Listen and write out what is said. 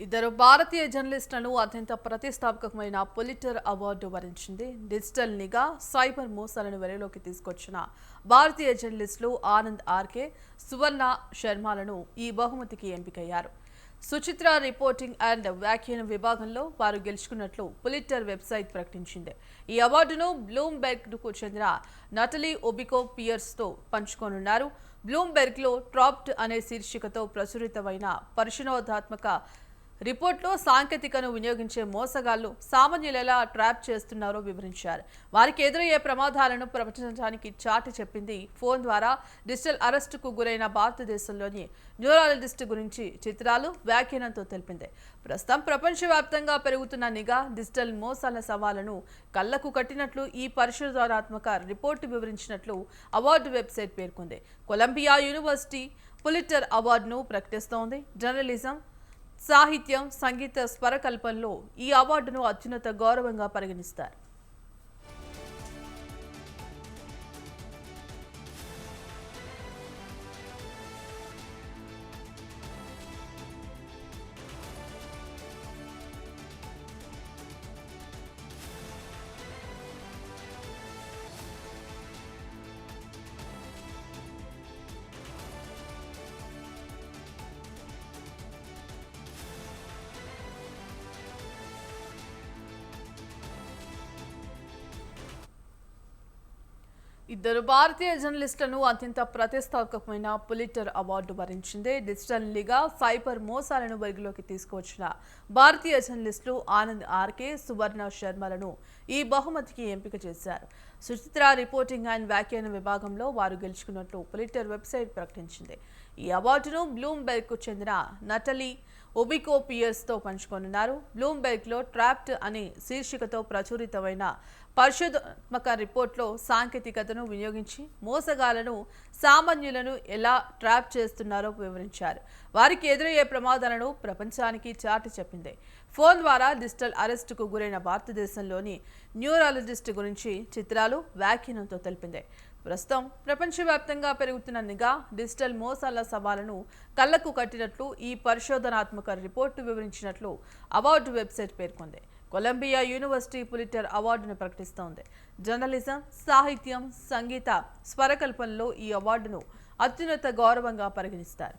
ఇద్దరు భారతీయ జర్నలిస్టులను అత్యంత ప్రతిష్టాత్మకమైన పులిట్జర్ అవార్డు వరించింది. డిజిటల్ నిఘా, సైబర్ మోసాలను వెలుగులోకి తీసుకొచ్చిన భారతీయ జర్నలిస్టులు ఆనంద్ ఆర్కే, సువర్ణ శర్మలను ఈ బహుమతికి ఎంపికయ్యారు. సుచిత్ర రిపోర్టింగ్ అండ్ వ్యాఖ్యానం విభాగంలో వారు గెలుచుకున్నట్లు పులిట్జర్ వెబ్సైట్ ప్రకటించింది. ఈ అవార్డును బ్లూంబెర్గ్కు చెందిన నటలీ ఒబికో పియర్స్తో పంచుకోనున్నారు. బ్లూంబెర్గ్లో ట్రాప్డ్ అనే శీర్షికతో ప్రచురితమైన పరిశోధనాత్మక రిపోర్ట్లో సాంకేతికను వినియోగించే మోసగాళ్లు సామాన్యులు ఎలా ట్రాప్ చేస్తున్నారో వివరించారు. వారికి ఎదురయ్యే ప్రమాదాలను ప్రపంచానికి చాటి చెప్పింది. ఫోన్ ద్వారా డిజిటల్ అరెస్టుకు గురైన భారతదేశంలోని న్యూరాలజిస్ట్ గురించి చిత్రాలు, వ్యాఖ్యానంతో తెలిపింది. ప్రస్తుతం ప్రపంచవ్యాప్తంగా పెరుగుతున్న నిఘా, డిజిటల్ మోసాల సవాళ్లను కళ్లకు కట్టినట్లు ఈ పరిశోధనాత్మక రిపోర్టు వివరించినట్లు అవార్డు వెబ్సైట్ పేర్కొంది. కొలంబియా యూనివర్సిటీ పులిట్జర్ అవార్డును ప్రకటిస్తోంది. జర్నలిజం, సాహిత్యం, సంగీత స్వరకల్పనలో ఈ అవార్డును అత్యున్నత గౌరవంగా పరిగణిస్తారు. ఇద్దరు భారతీయ జర్నలిస్టులను అత్యంత ప్రతిష్టాత్మకమైన పులిట్జర్ అవార్డు వరించింది. డిజిటల్ నిఘా, సైబర్ మోసాలను వెలుగులోకి తీసుకువచ్చిన భారతీయ జర్నలిస్టులు ఆనంద్ ఆర్కే, సువర్ణ శర్మలను ఈ బహుమతికి ఎంపిక చేశారు. సుచిత్ర రిపోర్టింగ్ అండ్ వ్యాఖ్యానం విభాగంలో వారు గెలుచుకున్నట్లు పులిట్జర్ వెబ్సైట్ ప్రకటించింది. ఈ అవార్డును బ్లూంబెర్గ్కు చెందిన నటలీ ఒబికో పియర్స్తో పంచుకోనున్నారు. బ్లూంబెర్గ్లో ట్రాప్డ్ అనే శీర్షికతో ప్రచురితమైన పరిశోధనాత్మక రిపోర్ట్లో సాంకేతికతను వినియోగించి మోసగాళ్లను సామాన్యులను ఎలా ట్రాప్ చేస్తున్నారో వివరించారు. వారికి ఎదురయ్యే ప్రమాదాలను ప్రపంచానికి చాటి చెప్పింది. ఫోన్ ద్వారా డిజిటల్ అరెస్టుకు గురైన భారతదేశంలోని న్యూరాలజిస్ట్ గురించి చిత్రాలు, వ్యాఖ్యానంతో తెలిపింది. ప్రస్తుతం ప్రపంచవ్యాప్తంగా పెరుగుతున్న నిఘా, డిజిటల్ మోసాల సవాళ్లను కళ్లకు కట్టినట్లు ఈ పరిశోధనాత్మక రిపోర్టు వివరించినట్లు అవార్డు వెబ్సైట్ పేర్కొంది. కొలంబియా యూనివర్సిటీ పులిట్జర్ అవార్డును ప్రకటిస్తోంది. జర్నలిజం, సాహిత్యం, సంగీత స్వరకల్పనలో ఈ అవార్డును అత్యున్నత గౌరవంగా పరిగణిస్తారు.